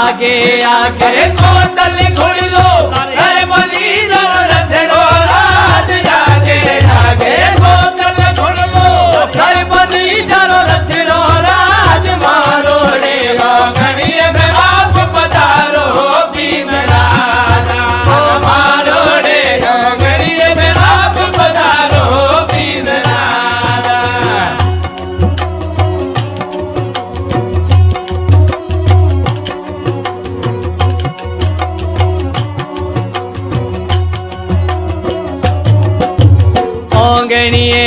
आगे आगे कोतल घोड़ी लो अरे बनी जरो रथड़ो राज आगे आगे कोतल घोड़ी लो अरे बनी जरो रथड़ो राज मारो रे घड़िए में आप पधारो भीम राजा मारो रे घड़िए में आप पधारो भीम राजा। ओंगणिए